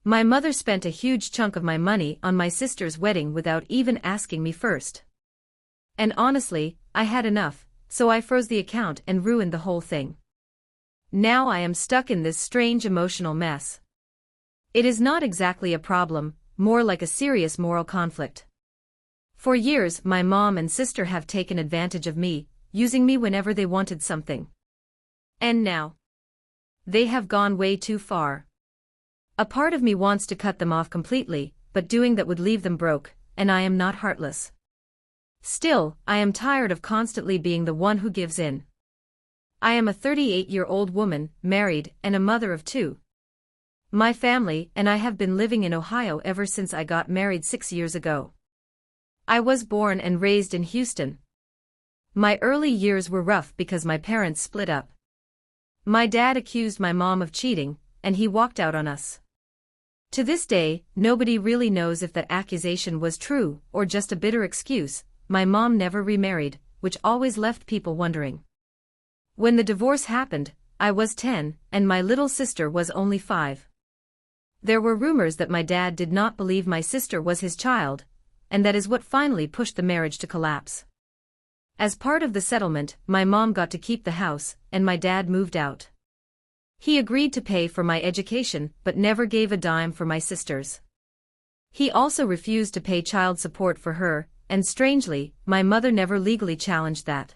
My mother spent a huge chunk of my money on my sister's wedding without even asking me first. And honestly, I had enough, so I froze the account and ruined the whole thing. Now I am stuck in this strange emotional mess. It is not exactly a problem, more like a serious moral conflict. For years, my mom and sister have taken advantage of me, using me whenever they wanted something. And now, they have gone way too far. A part of me wants to cut them off completely, but doing that would leave them broke, and I am not heartless. Still, I am tired of constantly being the one who gives in. I am a 38-year-old woman, married, and a mother of 2. My family and I have been living in Ohio ever since I got married 6 years ago. I was born and raised in Houston. My early years were rough because my parents split up. My dad accused my mom of cheating, and he walked out on us. To this day, nobody really knows if that accusation was true or just a bitter excuse. My mom never remarried, which always left people wondering. When the divorce happened, I was 10, and my little sister was only 5. There were rumors that my dad did not believe my sister was his child, and that is what finally pushed the marriage to collapse. As part of the settlement, my mom got to keep the house, and my dad moved out. He agreed to pay for my education but never gave a dime for my sisters. He also refused to pay child support for her, and strangely, my mother never legally challenged that.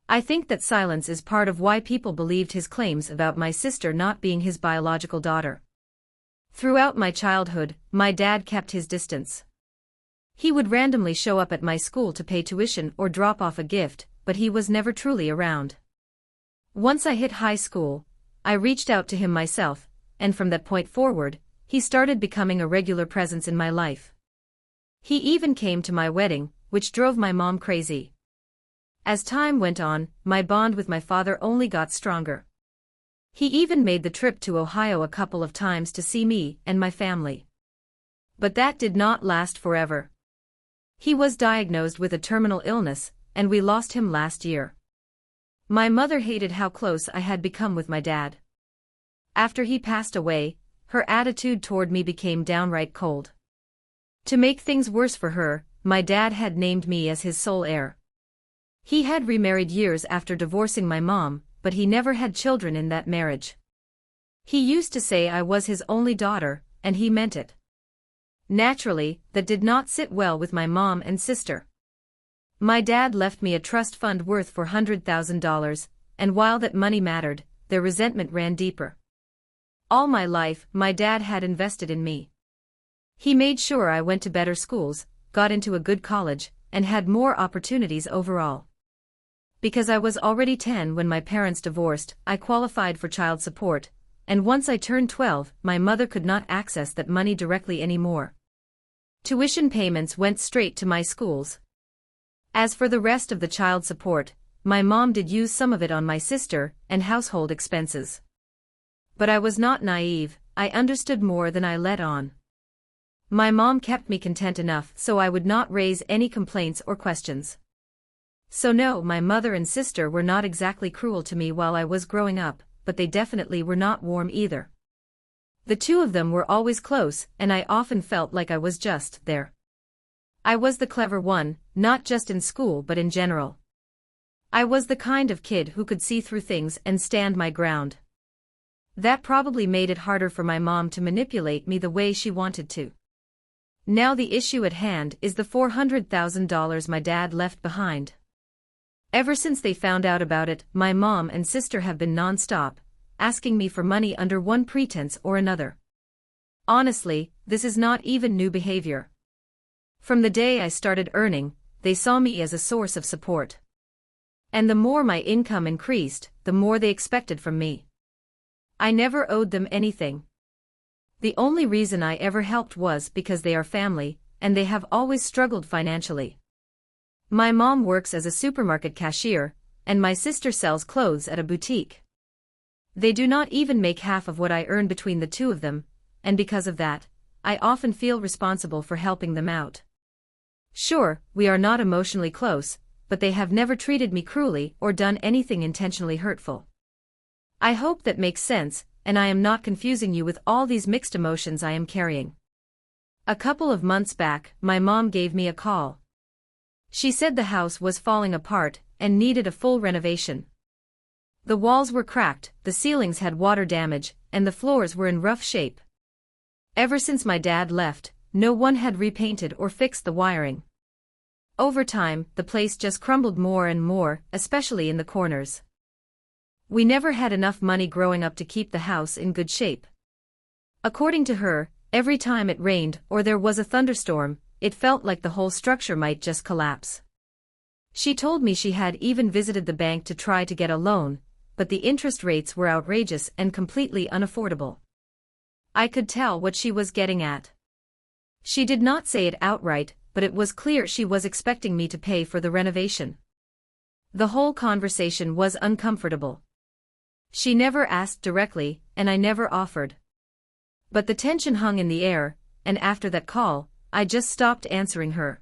I think that silence is part of why people believed his claims about my sister not being his biological daughter. Throughout my childhood, my dad kept his distance. He would randomly show up at my school to pay tuition or drop off a gift, but he was never truly around. Once I hit high school, I reached out to him myself, and from that point forward, he started becoming a regular presence in my life. He even came to my wedding, which drove my mom crazy. As time went on, my bond with my father only got stronger. He even made the trip to Ohio a couple of times to see me and my family. But that did not last forever. He was diagnosed with a terminal illness, and we lost him last year. My mother hated how close I had become with my dad. After he passed away, her attitude toward me became downright cold. To make things worse for her, my dad had named me as his sole heir. He had remarried years after divorcing my mom, but he never had children in that marriage. He used to say I was his only daughter, and he meant it. Naturally, that did not sit well with my mom and sister. My dad left me a trust fund worth $400,000, and while that money mattered, their resentment ran deeper. All my life, my dad had invested in me. He made sure I went to better schools, got into a good college, and had more opportunities overall. Because I was already 10 when my parents divorced, I qualified for child support, and once I turned 12, my mother could not access that money directly anymore. Tuition payments went straight to my schools. As for the rest of the child support, my mom did use some of it on my sister and household expenses. But I was not naive, I understood more than I let on. My mom kept me content enough so I would not raise any complaints or questions. So no, my mother and sister were not exactly cruel to me while I was growing up, but they definitely were not warm either. The two of them were always close, and I often felt like I was just there. I was the clever one, not just in school but in general. I was the kind of kid who could see through things and stand my ground. That probably made it harder for my mom to manipulate me the way she wanted to. Now the issue at hand is the $400,000 my dad left behind. Ever since they found out about it, my mom and sister have been non-stop, asking me for money under one pretense or another. Honestly, this is not even new behavior. From the day I started earning, they saw me as a source of support. And the more my income increased, the more they expected from me. I never owed them anything. The only reason I ever helped was because they are family, and they have always struggled financially. My mom works as a supermarket cashier, and my sister sells clothes at a boutique. They do not even make half of what I earn between the two of them, and because of that, I often feel responsible for helping them out. Sure, we are not emotionally close, but they have never treated me cruelly or done anything intentionally hurtful. I hope that makes sense, and I am not confusing you with all these mixed emotions I am carrying. A couple of months back, my mom gave me a call. She said the house was falling apart and needed a full renovation. The walls were cracked, the ceilings had water damage, and the floors were in rough shape. Ever since my dad left, no one had repainted or fixed the wiring. Over time, the place just crumbled more and more, especially in the corners. We never had enough money growing up to keep the house in good shape. According to her, every time it rained or there was a thunderstorm, it felt like the whole structure might just collapse. She told me she had even visited the bank to try to get a loan, but the interest rates were outrageous and completely unaffordable. I could tell what she was getting at. She did not say it outright, but it was clear she was expecting me to pay for the renovation. The whole conversation was uncomfortable. She never asked directly, and I never offered. But the tension hung in the air, and after that call, I just stopped answering her.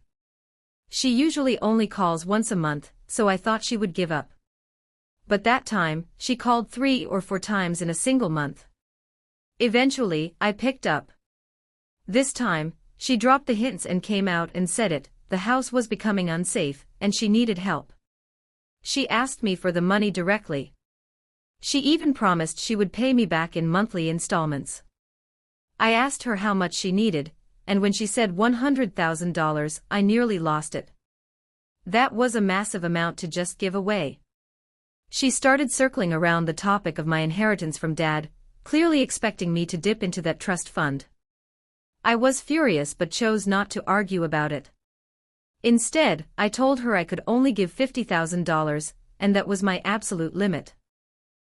She usually only calls once a month, so I thought she would give up. But that time, she called 3 or 4 times in a single month. Eventually, I picked up. This time, she dropped the hints and came out and said it, the house was becoming unsafe, and she needed help. She asked me for the money directly. She even promised she would pay me back in monthly installments. I asked her how much she needed, and when she said $100,000, I nearly lost it. That was a massive amount to just give away. She started circling around the topic of my inheritance from Dad, clearly expecting me to dip into that trust fund. I was furious but chose not to argue about it. Instead, I told her I could only give $50,000, and that was my absolute limit.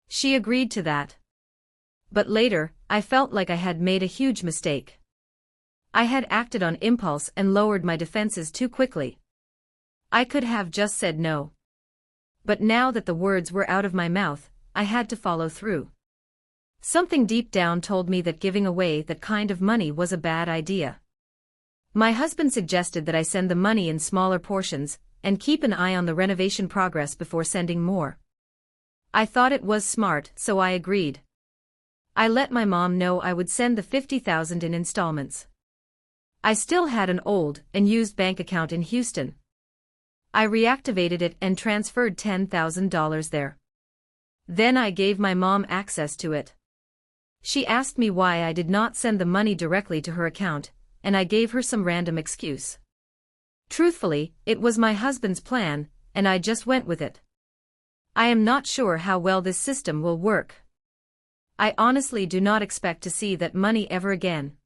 She agreed to that. But later, I felt like I had made a huge mistake. I had acted on impulse and lowered my defenses too quickly. I could have just said no. But now that the words were out of my mouth, I had to follow through. Something deep down told me that giving away that kind of money was a bad idea. My husband suggested that I send the money in smaller portions, and keep an eye on the renovation progress before sending more. I thought it was smart, so I agreed. I let my mom know I would send the $50,000 in installments. I still had an old and used bank account in Houston. I reactivated it and transferred $10,000 there. Then I gave my mom access to it. She asked me why I did not send the money directly to her account, and I gave her some random excuse. Truthfully, it was my husband's plan, and I just went with it. I am not sure how well this system will work. I honestly do not expect to see that money ever again.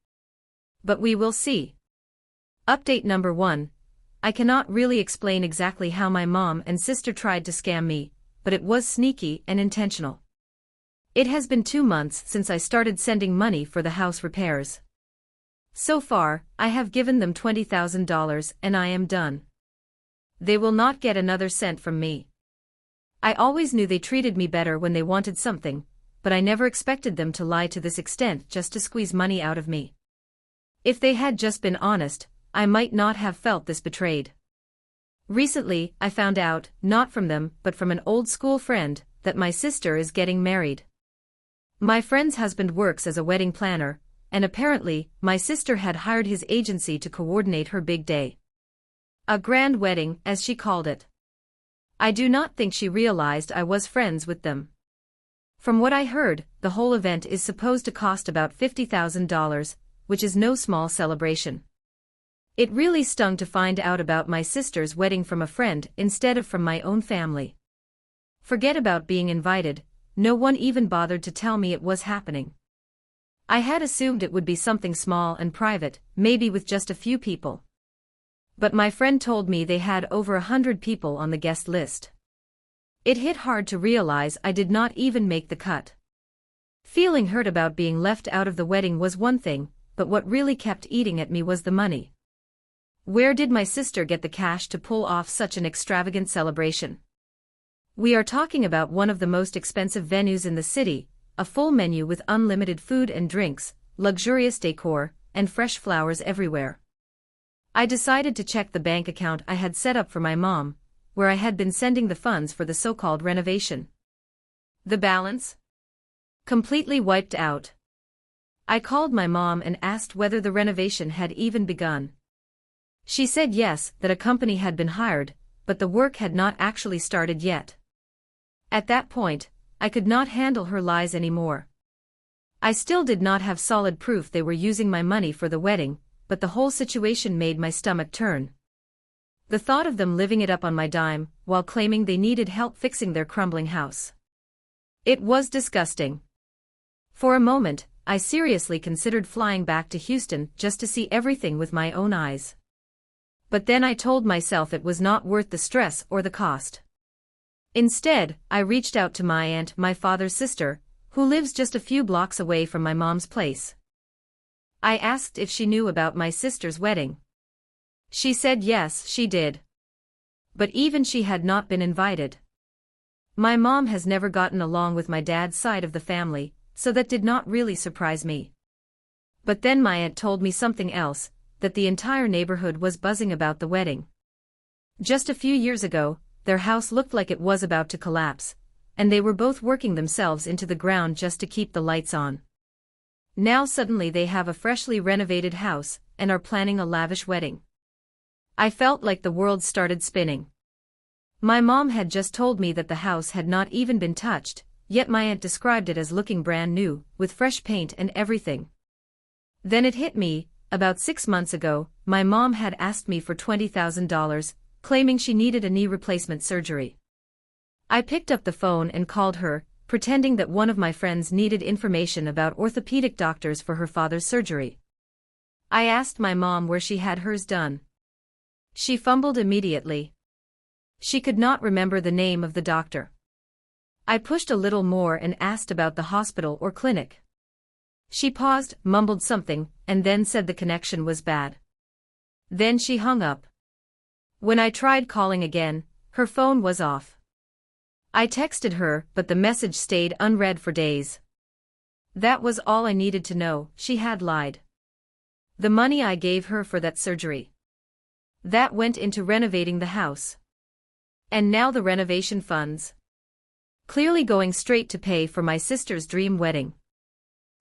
But we will see. Update number 1. I cannot really explain exactly how my mom and sister tried to scam me, but it was sneaky and intentional. It has been 2 months since I started sending money for the house repairs. So far, I have given them $20,000 and I am done. They will not get another cent from me. I always knew they treated me better when they wanted something, but I never expected them to lie to this extent just to squeeze money out of me. If they had just been honest, I might not have felt this betrayed. Recently, I found out, not from them but from an old school friend, that my sister is getting married. My friend's husband works as a wedding planner, and apparently, my sister had hired his agency to coordinate her big day. A grand wedding, as she called it. I do not think she realized I was friends with them. From what I heard, the whole event is supposed to cost about $50,000, which is no small celebration. It really stung to find out about my sister's wedding from a friend instead of from my own family. Forget about being invited, no one even bothered to tell me it was happening. I had assumed it would be something small and private, maybe with just a few people. But my friend told me they had over 100 people on the guest list. It hit hard to realize I did not even make the cut. Feeling hurt about being left out of the wedding was one thing, but what really kept eating at me was the money. Where did my sister get the cash to pull off such an extravagant celebration? We are talking about one of the most expensive venues in the city, a full menu with unlimited food and drinks, luxurious decor, and fresh flowers everywhere. I decided to check the bank account I had set up for my mom, where I had been sending the funds for the so-called renovation. The balance? Completely wiped out. I called my mom and asked whether the renovation had even begun. She said yes, that a company had been hired, but the work had not actually started yet. At that point, I could not handle her lies anymore. I still did not have solid proof they were using my money for the wedding, but the whole situation made my stomach turn. The thought of them living it up on my dime, while claiming they needed help fixing their crumbling house. It was disgusting. For a moment, I seriously considered flying back to Houston just to see everything with my own eyes. But then I told myself it was not worth the stress or the cost. Instead, I reached out to my aunt, my father's sister, who lives just a few blocks away from my mom's place. I asked if she knew about my sister's wedding. She said yes, she did. But even she had not been invited. My mom has never gotten along with my dad's side of the family, so that did not really surprise me. But then my aunt told me something else, that the entire neighborhood was buzzing about the wedding. Just a few years ago, their house looked like it was about to collapse, and they were both working themselves into the ground just to keep the lights on. Now suddenly they have a freshly renovated house, and are planning a lavish wedding. I felt like the world started spinning. My mom had just told me that the house had not even been touched, yet my aunt described it as looking brand new, with fresh paint and everything. Then it hit me, about 6 months ago, my mom had asked me for $20,000, claiming she needed a knee replacement surgery. I picked up the phone and called her, pretending that one of my friends needed information about orthopedic doctors for her father's surgery. I asked my mom where she had hers done. She fumbled immediately. She could not remember the name of the doctor. I pushed a little more and asked about the hospital or clinic. She paused, mumbled something, and then said the connection was bad. Then she hung up. When I tried calling again, her phone was off. I texted her, but the message stayed unread for days. That was all I needed to know, she had lied. The money I gave her for that surgery, that went into renovating the house. And now the renovation funds, clearly going straight to pay for my sister's dream wedding.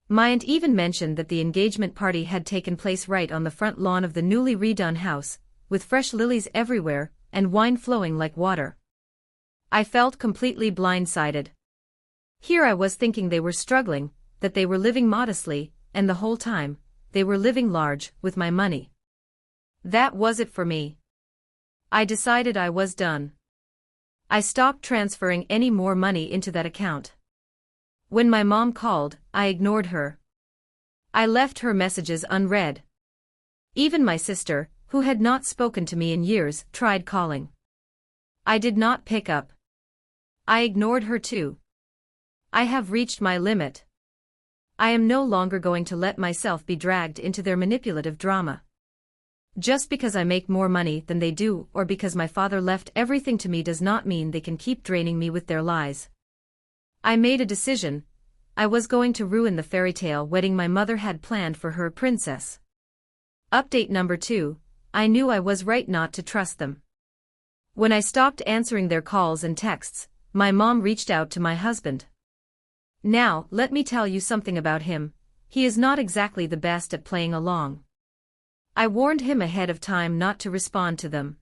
My aunt even mentioned that the engagement party had taken place right on the front lawn of the newly redone house, with fresh lilies everywhere, and wine flowing like water. I felt completely blindsided. Here I was thinking they were struggling, that they were living modestly, and the whole time, they were living large, with my money. That was it for me. I decided I was done. I stopped transferring any more money into that account. When my mom called, I ignored her. I left her messages unread. Even my sister, who had not spoken to me in years, tried calling. I did not pick up. I ignored her too. I have reached my limit. I am no longer going to let myself be dragged into their manipulative drama. Just because I make more money than they do or because my father left everything to me does not mean they can keep draining me with their lies. I made a decision. I was going to ruin the fairy tale wedding my mother had planned for her princess. Update number 2, I knew I was right not to trust them. When I stopped answering their calls and texts, my mom reached out to my husband. Now, let me tell you something about him. He is not exactly the best at playing along. I warned him ahead of time not to respond to them.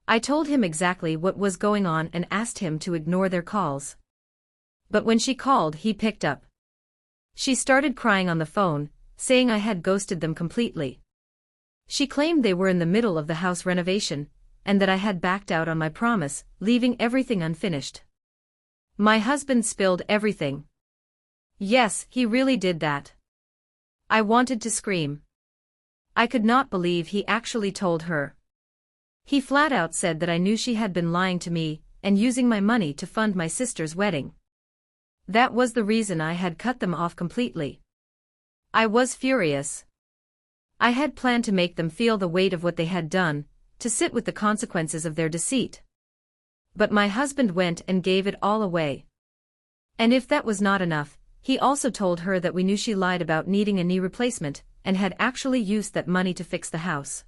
I told him exactly what was going on and asked him to ignore their calls. But when she called, he picked up. She started crying on the phone, saying I had ghosted them completely. She claimed they were in the middle of the house renovation, and that I had backed out on my promise, leaving everything unfinished. My husband spilled everything. Yes, he really did that. I wanted to scream. I could not believe he actually told her. He flat out said that I knew she had been lying to me and using my money to fund my sister's wedding. That was the reason I had cut them off completely. I was furious. I had planned to make them feel the weight of what they had done, to sit with the consequences of their deceit. But my husband went and gave it all away. And if that was not enough, he also told her that we knew she lied about needing a knee replacement, and had actually used that money to fix the house.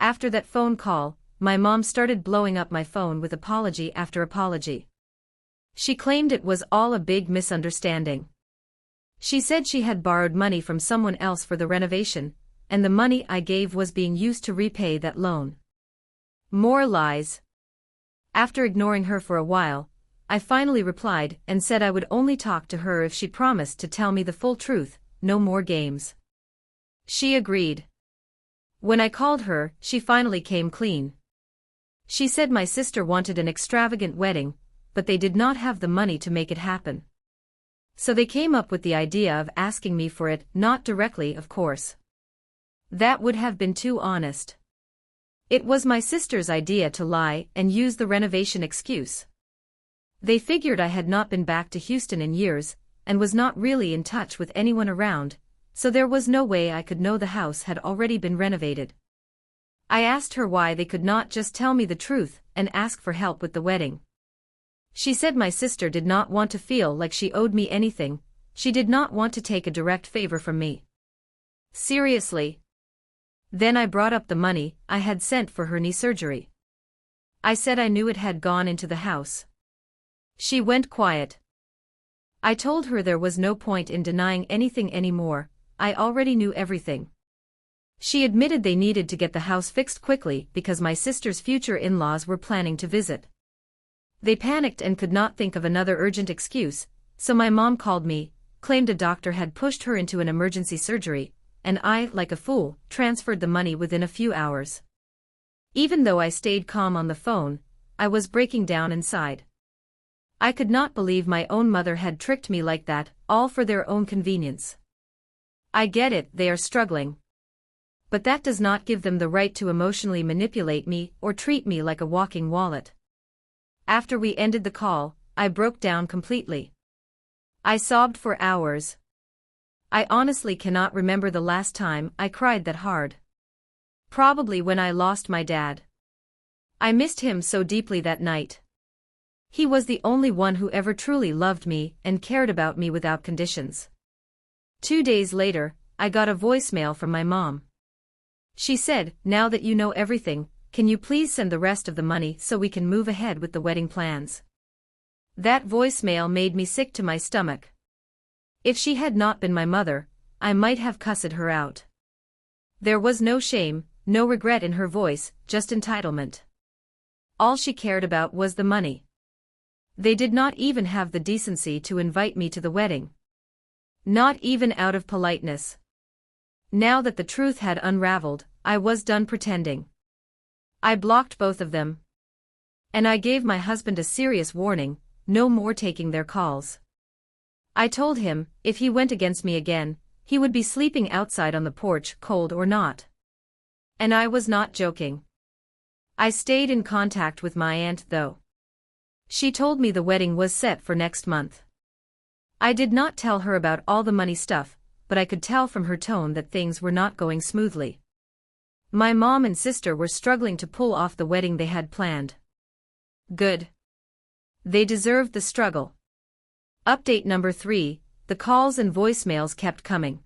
After that phone call, my mom started blowing up my phone with apology after apology. She claimed it was all a big misunderstanding. She said she had borrowed money from someone else for the renovation, and the money I gave was being used to repay that loan. More lies. After ignoring her for a while, I finally replied and said I would only talk to her if she promised to tell me the full truth, no more games. She agreed. When I called her, she finally came clean. She said my sister wanted an extravagant wedding, but they did not have the money to make it happen. So they came up with the idea of asking me for it, not directly, of course. That would have been too honest. It was my sister's idea to lie and use the renovation excuse. They figured I had not been back to Houston in years, and was not really in touch with anyone around, so there was no way I could know the house had already been renovated. I asked her why they could not just tell me the truth and ask for help with the wedding. She said my sister did not want to feel like she owed me anything, she did not want to take a direct favor from me. Seriously. Then I brought up the money I had sent for her knee surgery. I said I knew it had gone into the house. She went quiet. I told her there was no point in denying anything anymore, I already knew everything. She admitted they needed to get the house fixed quickly because my sister's future in-laws were planning to visit. They panicked and could not think of another urgent excuse, so my mom called me, claimed a doctor had pushed her into an emergency surgery, and I, like a fool, transferred the money within a few hours. Even though I stayed calm on the phone, I was breaking down inside. I could not believe my own mother had tricked me like that, all for their own convenience. I get it, they are struggling. But that does not give them the right to emotionally manipulate me or treat me like a walking wallet. After we ended the call, I broke down completely. I sobbed for hours. I honestly cannot remember the last time I cried that hard. Probably when I lost my dad. I missed him so deeply that night. He was the only one who ever truly loved me and cared about me without conditions. 2 days later, I got a voicemail from my mom. She said, "Now that you know everything, can you please send the rest of the money so we can move ahead with the wedding plans?" That voicemail made me sick to my stomach. If she had not been my mother, I might have cussed her out. There was no shame, no regret in her voice, just entitlement. All she cared about was the money. They did not even have the decency to invite me to the wedding. Not even out of politeness. Now that the truth had unraveled, I was done pretending. I blocked both of them. And I gave my husband a serious warning, no more taking their calls. I told him, if he went against me again, he would be sleeping outside on the porch, cold or not. And I was not joking. I stayed in contact with my aunt though. She told me the wedding was set for next month. I did not tell her about all the money stuff, but I could tell from her tone that things were not going smoothly. My mom and sister were struggling to pull off the wedding they had planned. Good. They deserved the struggle. Update number 3, the calls and voicemails kept coming.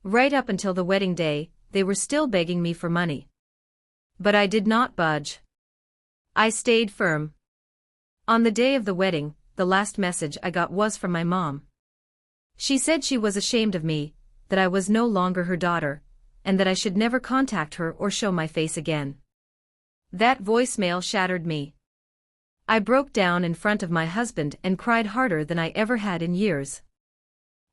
Right up until the wedding day, they were still begging me for money. But I did not budge. I stayed firm. On the day of the wedding, the last message I got was from my mom. She said she was ashamed of me, that I was no longer her daughter, and that I should never contact her or show my face again. That voicemail shattered me. I broke down in front of my husband and cried harder than I ever had in years.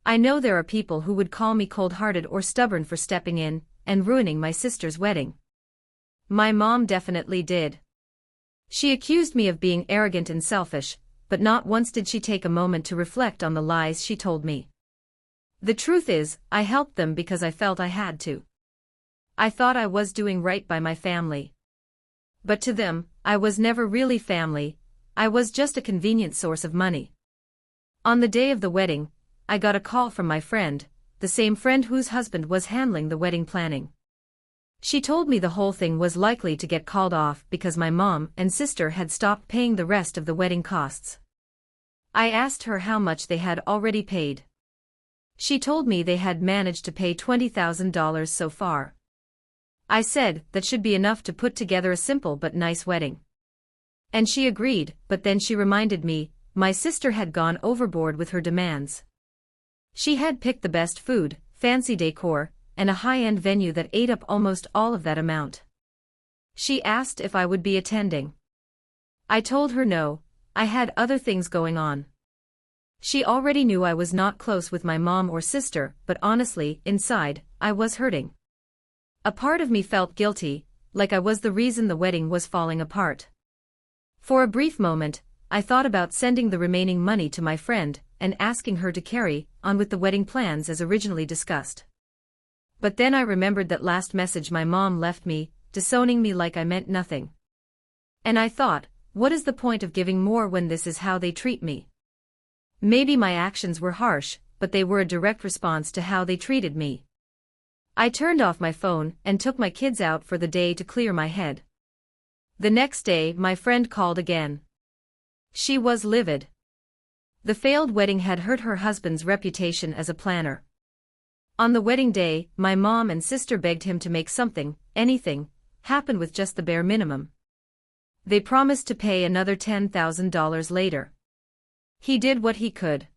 I know there are people who would call me cold-hearted or stubborn for stepping in and ruining my sister's wedding. My mom definitely did. She accused me of being arrogant and selfish, but not once did she take a moment to reflect on the lies she told me. The truth is, I helped them because I felt I had to. I thought I was doing right by my family. But to them, I was never really family, I was just a convenient source of money. On the day of the wedding, I got a call from my friend, the same friend whose husband was handling the wedding planning. She told me the whole thing was likely to get called off because my mom and sister had stopped paying the rest of the wedding costs. I asked her how much they had already paid. She told me they had managed to pay $20,000 so far. I said that should be enough to put together a simple but nice wedding. And she agreed, but then she reminded me, my sister had gone overboard with her demands. She had picked the best food, fancy decor, and a high-end venue that ate up almost all of that amount. She asked if I would be attending. I told her no, I had other things going on. She already knew I was not close with my mom or sister, but honestly, inside, I was hurting. A part of me felt guilty, like I was the reason the wedding was falling apart. For a brief moment, I thought about sending the remaining money to my friend and asking her to carry on with the wedding plans as originally discussed. But then I remembered that last message my mom left me, disowning me like I meant nothing. And I thought, what is the point of giving more when this is how they treat me? Maybe my actions were harsh, but they were a direct response to how they treated me. I turned off my phone and took my kids out for the day to clear my head. The next day, my friend called again. She was livid. The failed wedding had hurt her husband's reputation as a planner. On the wedding day, my mom and sister begged him to make something, anything, happen with just the bare minimum. They promised to pay another $10,000 later. He did what he could.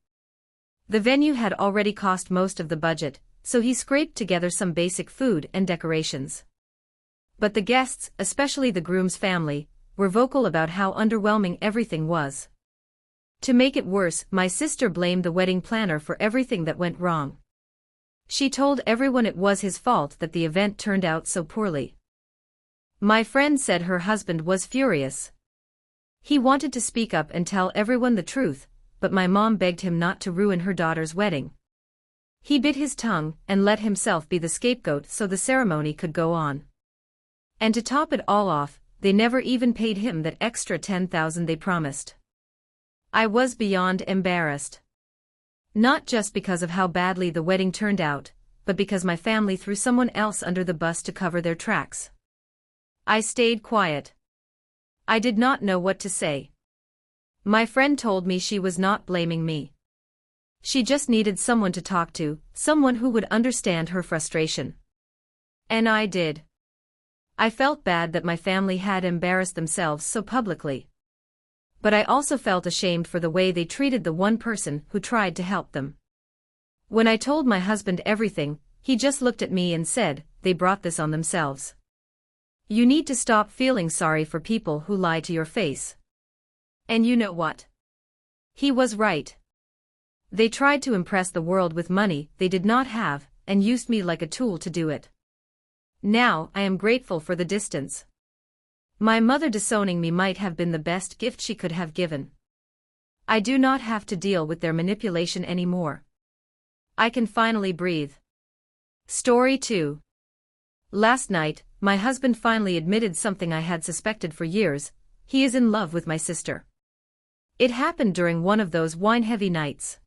The venue had already cost most of the budget, so he scraped together some basic food and decorations. But the guests, especially the groom's family, were vocal about how underwhelming everything was. To make it worse, my sister blamed the wedding planner for everything that went wrong. She told everyone it was his fault that the event turned out so poorly. My friend said her husband was furious. He wanted to speak up and tell everyone the truth, but my mom begged him not to ruin her daughter's wedding. He bit his tongue and let himself be the scapegoat so the ceremony could go on. And to top it all off, they never even paid him that extra $10,000 they promised. I was beyond embarrassed. Not just because of how badly the wedding turned out, but because my family threw someone else under the bus to cover their tracks. I stayed quiet. I did not know what to say. My friend told me she was not blaming me. She just needed someone to talk to, someone who would understand her frustration. And I did. I felt bad that my family had embarrassed themselves so publicly. But I also felt ashamed for the way they treated the one person who tried to help them. When I told my husband everything, he just looked at me and said, "They brought this on themselves. You need to stop feeling sorry for people who lie to your face." And you know what? He was right. They tried to impress the world with money they did not have, and used me like a tool to do it. Now, I am grateful for the distance. My mother disowning me might have been the best gift she could have given. I do not have to deal with their manipulation anymore. I can finally breathe. Story 2. Last night, my husband finally admitted something I had suspected for years: he is in love with my sister. It happened during one of those wine-heavy nights.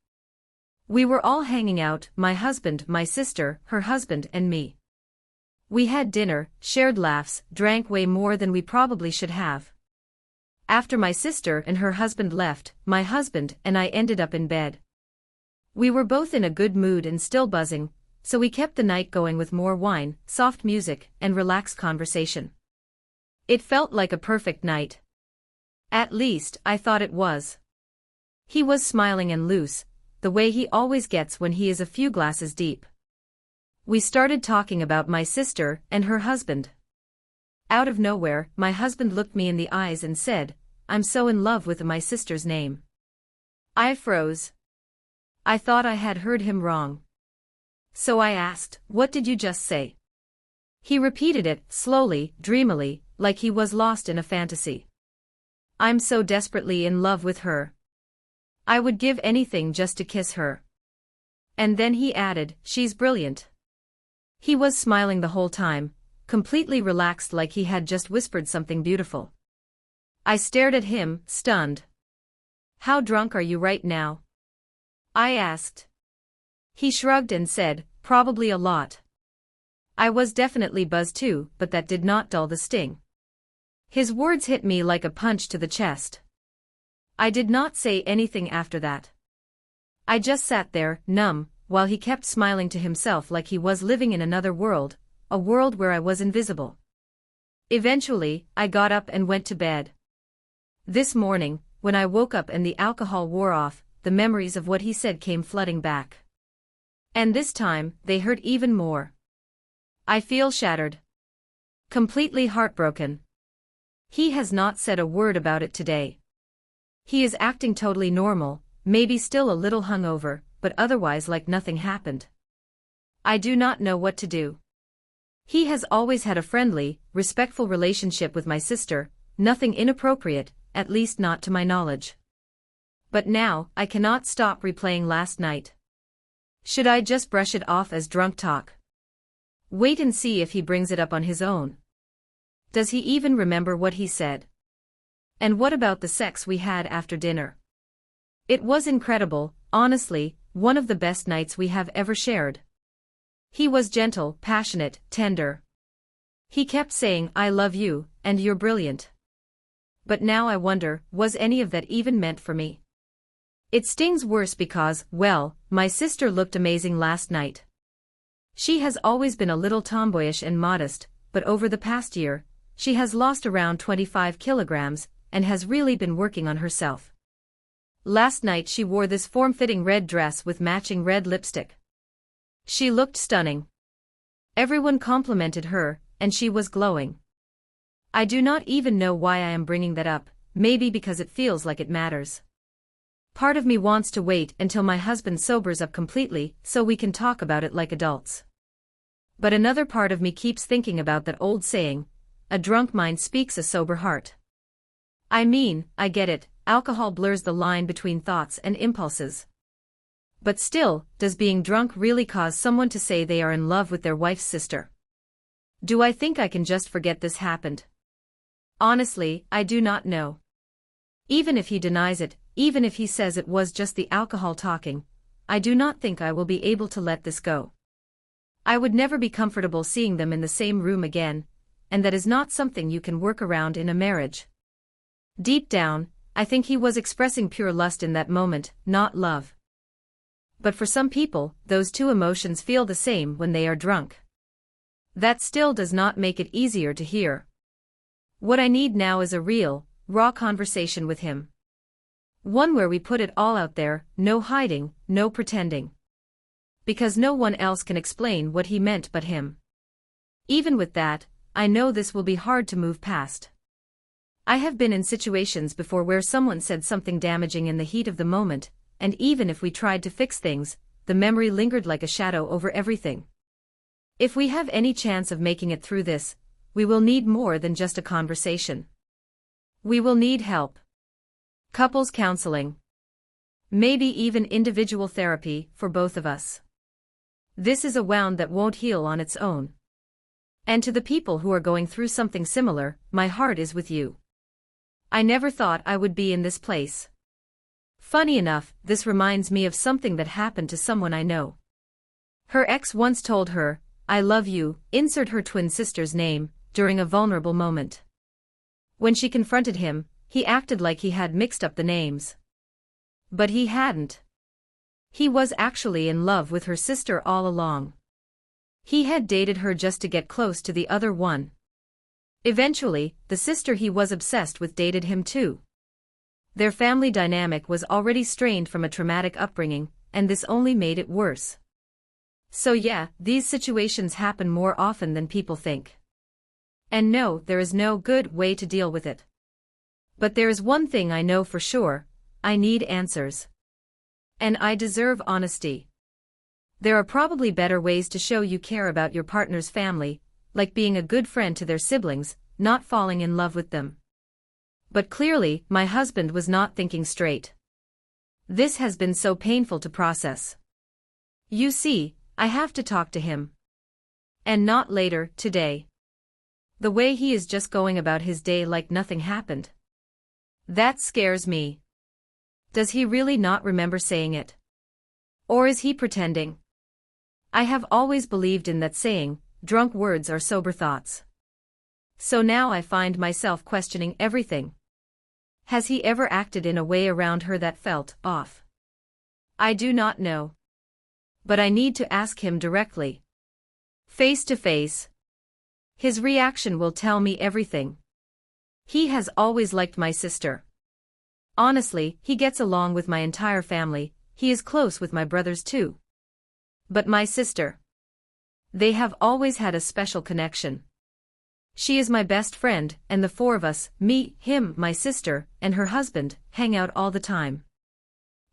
We were all hanging out, my husband, my sister, her husband, and me. We had dinner, shared laughs, drank way more than we probably should have. After my sister and her husband left, my husband and I ended up in bed. We were both in a good mood and still buzzing, so we kept the night going with more wine, soft music, and relaxed conversation. It felt like a perfect night. At least, I thought it was. He was smiling and loose, the way he always gets when he is a few glasses deep. We started talking about my sister and her husband. Out of nowhere, my husband looked me in the eyes and said, "I'm so in love with my sister's name." I froze. I thought I had heard him wrong. So I asked, "What did you just say?" He repeated it, slowly, dreamily, like he was lost in a fantasy. "I'm so desperately in love with her. I would give anything just to kiss her." And then he added, "She's brilliant." He was smiling the whole time, completely relaxed, like he had just whispered something beautiful. I stared at him, stunned. "How drunk are you right now?" I asked. He shrugged and said, "Probably a lot." I was definitely buzzed too, but that did not dull the sting. His words hit me like a punch to the chest. I did not say anything after that. I just sat there, numb, while he kept smiling to himself like he was living in another world, a world where I was invisible. Eventually, I got up and went to bed. This morning, when I woke up and the alcohol wore off, the memories of what he said came flooding back. And this time, they hurt even more. I feel shattered. Completely heartbroken. He has not said a word about it today. He is acting totally normal, maybe still a little hungover, but otherwise like nothing happened. I do not know what to do. He has always had a friendly, respectful relationship with my sister, nothing inappropriate, at least not to my knowledge. But now, I cannot stop replaying last night. Should I just brush it off as drunk talk? Wait and see if he brings it up on his own. Does he even remember what he said? And what about the sex we had after dinner? It was incredible, honestly, one of the best nights we have ever shared. He was gentle, passionate, tender. He kept saying, "I love you, and you're brilliant." But now I wonder, was any of that even meant for me? It stings worse because, well, my sister looked amazing last night. She has always been a little tomboyish and modest, but over the past year, she has lost around 25 kilograms, and has really been working on herself. Last night she wore this form-fitting red dress with matching red lipstick. She looked stunning. Everyone complimented her, and she was glowing. I do not even know why I am bringing that up, maybe because it feels like it matters. Part of me wants to wait until my husband sobers up completely so we can talk about it like adults. But another part of me keeps thinking about that old saying, "A drunk mind speaks a sober heart." I mean, I get it, alcohol blurs the line between thoughts and impulses. But still, does being drunk really cause someone to say they are in love with their wife's sister? Do I think I can just forget this happened? Honestly, I do not know. Even if he denies it, even if he says it was just the alcohol talking, I do not think I will be able to let this go. I would never be comfortable seeing them in the same room again, and that is not something you can work around in a marriage. Deep down, I think he was expressing pure lust in that moment, not love. But for some people, those two emotions feel the same when they are drunk. That still does not make it easier to hear. What I need now is a real, raw conversation with him. One where we put it all out there, no hiding, no pretending. Because no one else can explain what he meant but him. Even with that, I know this will be hard to move past. I have been in situations before where someone said something damaging in the heat of the moment, and even if we tried to fix things, the memory lingered like a shadow over everything. If we have any chance of making it through this, we will need more than just a conversation. We will need help. Couples counseling. Maybe even individual therapy for both of us. This is a wound that won't heal on its own. And to the people who are going through something similar, my heart is with you. I never thought I would be in this place. Funny enough, this reminds me of something that happened to someone I know. Her ex once told her, "I love you," insert her twin sister's name, during a vulnerable moment. When she confronted him, he acted like he had mixed up the names. But he hadn't. He was actually in love with her sister all along. He had dated her just to get close to the other one. Eventually, the sister he was obsessed with dated him too. Their family dynamic was already strained from a traumatic upbringing, and this only made it worse. So yeah, these situations happen more often than people think. And no, there is no good way to deal with it. But there is one thing I know for sure, I need answers. And I deserve honesty. There are probably better ways to show you care about your partner's family, like being a good friend to their siblings, not falling in love with them. But clearly, my husband was not thinking straight. This has been so painful to process. You see, I have to talk to him. And not later, today. The way he is just going about his day like nothing happened. That scares me. Does he really not remember saying it? Or is he pretending? I have always believed in that saying, drunk words are sober thoughts. So now I find myself questioning everything. Has he ever acted in a way around her that felt off? I do not know. But I need to ask him directly. Face to face. His reaction will tell me everything. He has always liked my sister. Honestly, he gets along with my entire family, he is close with my brothers too. But my sister. They have always had a special connection. She is my best friend, and the four of us, me, him, my sister, and her husband, hang out all the time.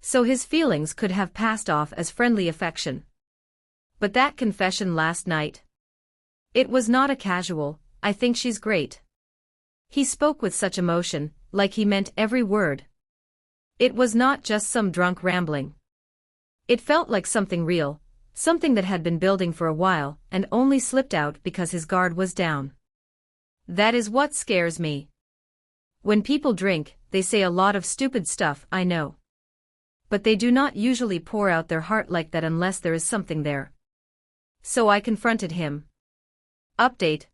So his feelings could have passed off as friendly affection. But that confession last night. It was not a casual, "I think she's great." He spoke with such emotion, like he meant every word. It was not just some drunk rambling. It felt like something real, something that had been building for a while and only slipped out because his guard was down. That is what scares me. When people drink, they say a lot of stupid stuff, I know. But they do not usually pour out their heart like that unless there is something there. So I confronted him. Update.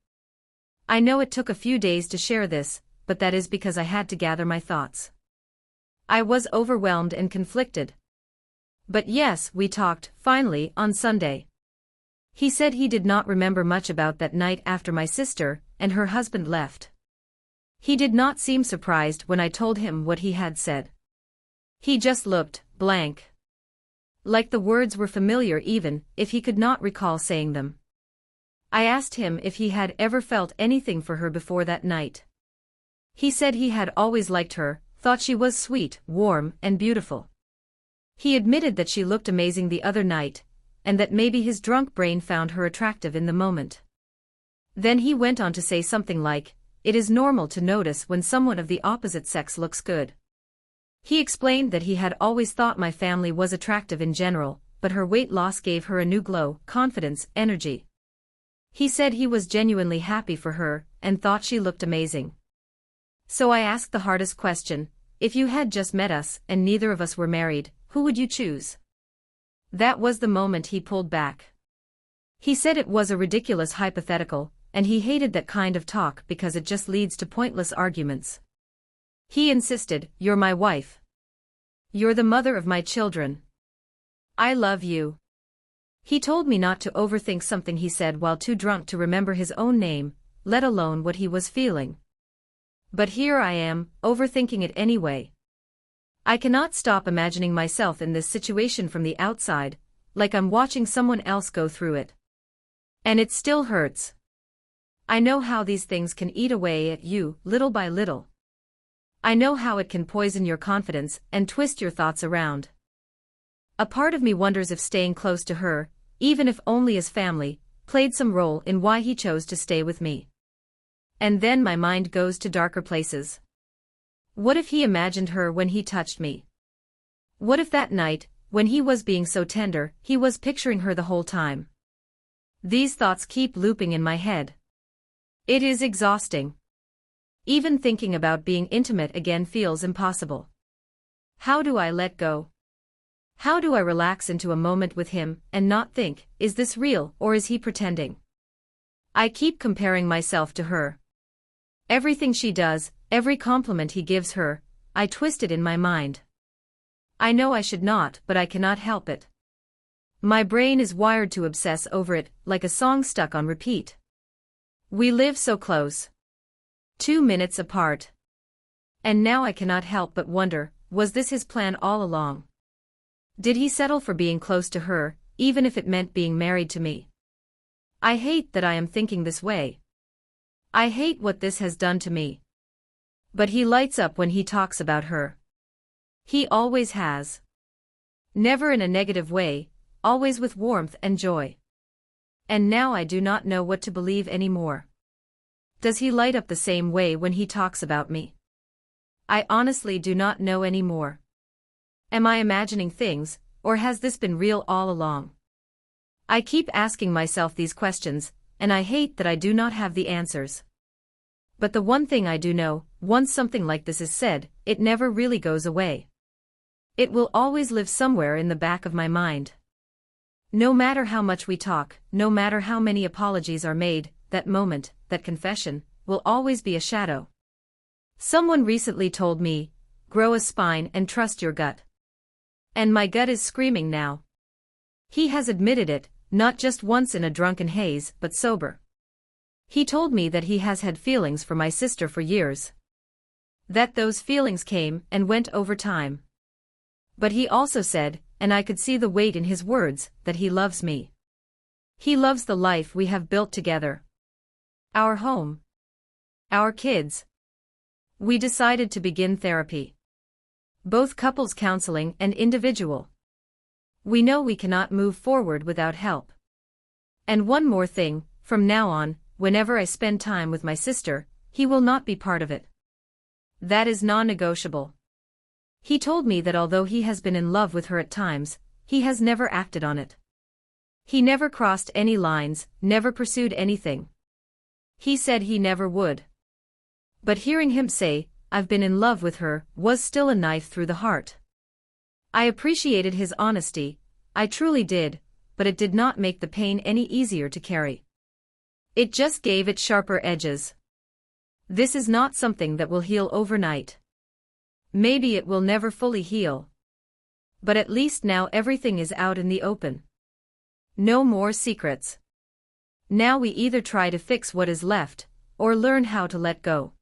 I know it took a few days to share this, but that is because I had to gather my thoughts. I was overwhelmed and conflicted. But yes, we talked, finally, on Sunday. He said he did not remember much about that night after my sister and her husband left. He did not seem surprised when I told him what he had said. He just looked blank. Like the words were familiar even if he could not recall saying them. I asked him if he had ever felt anything for her before that night. He said he had always liked her, thought she was sweet, warm, and beautiful. He admitted that she looked amazing the other night, and that maybe his drunk brain found her attractive in the moment. Then he went on to say something like, "It is normal to notice when someone of the opposite sex looks good." He explained that he had always thought my family was attractive in general, but her weight loss gave her a new glow, confidence, energy. He said he was genuinely happy for her, and thought she looked amazing. So I asked the hardest question, if you had just met us and neither of us were married, who would you choose? That was the moment he pulled back. He said it was a ridiculous hypothetical, and he hated that kind of talk because it just leads to pointless arguments. He insisted, "You're my wife. You're the mother of my children. I love you." He told me not to overthink something he said while too drunk to remember his own name, let alone what he was feeling. But here I am, overthinking it anyway. I cannot stop imagining myself in this situation from the outside, like I'm watching someone else go through it. And it still hurts. I know how these things can eat away at you, little by little. I know how it can poison your confidence and twist your thoughts around. A part of me wonders if staying close to her, even if only as family, played some role in why he chose to stay with me. And then my mind goes to darker places. What if he imagined her when he touched me? What if that night, when he was being so tender, he was picturing her the whole time? These thoughts keep looping in my head. It is exhausting. Even thinking about being intimate again feels impossible. How do I let go? How do I relax into a moment with him and not think, is this real or is he pretending? I keep comparing myself to her. Everything she does, every compliment he gives her, I twist it in my mind. I know I should not, but I cannot help it. My brain is wired to obsess over it, like a song stuck on repeat. We live so close. 2 minutes apart. And now I cannot help but wonder, was this his plan all along? Did he settle for being close to her, even if it meant being married to me? I hate that I am thinking this way. I hate what this has done to me. But he lights up when he talks about her. He always has. Never in a negative way, always with warmth and joy. And now I do not know what to believe anymore. Does he light up the same way when he talks about me? I honestly do not know anymore. Am I imagining things, or has this been real all along? I keep asking myself these questions, and I hate that I do not have the answers. But the one thing I do know, once something like this is said, it never really goes away. It will always live somewhere in the back of my mind. No matter how much we talk, no matter how many apologies are made, that moment, that confession, will always be a shadow. Someone recently told me, grow a spine and trust your gut. And my gut is screaming now. He has admitted it, not just once in a drunken haze, but sober. He told me that he has had feelings for my sister for years. That those feelings came and went over time. But he also said, and I could see the weight in his words, that he loves me. He loves the life we have built together. Our home. Our kids. We decided to begin therapy. Both couples counseling and individual. We know we cannot move forward without help. And one more thing, from now on, whenever I spend time with my sister, he will not be part of it. That is non-negotiable. He told me that although he has been in love with her at times, he has never acted on it. He never crossed any lines, never pursued anything. He said he never would. But hearing him say, "I've been in love with her," was still a knife through the heart. I appreciated his honesty, I truly did, but it did not make the pain any easier to carry. It just gave it sharper edges. This is not something that will heal overnight. Maybe it will never fully heal. But at least now everything is out in the open. No more secrets. Now we either try to fix what is left, or learn how to let go.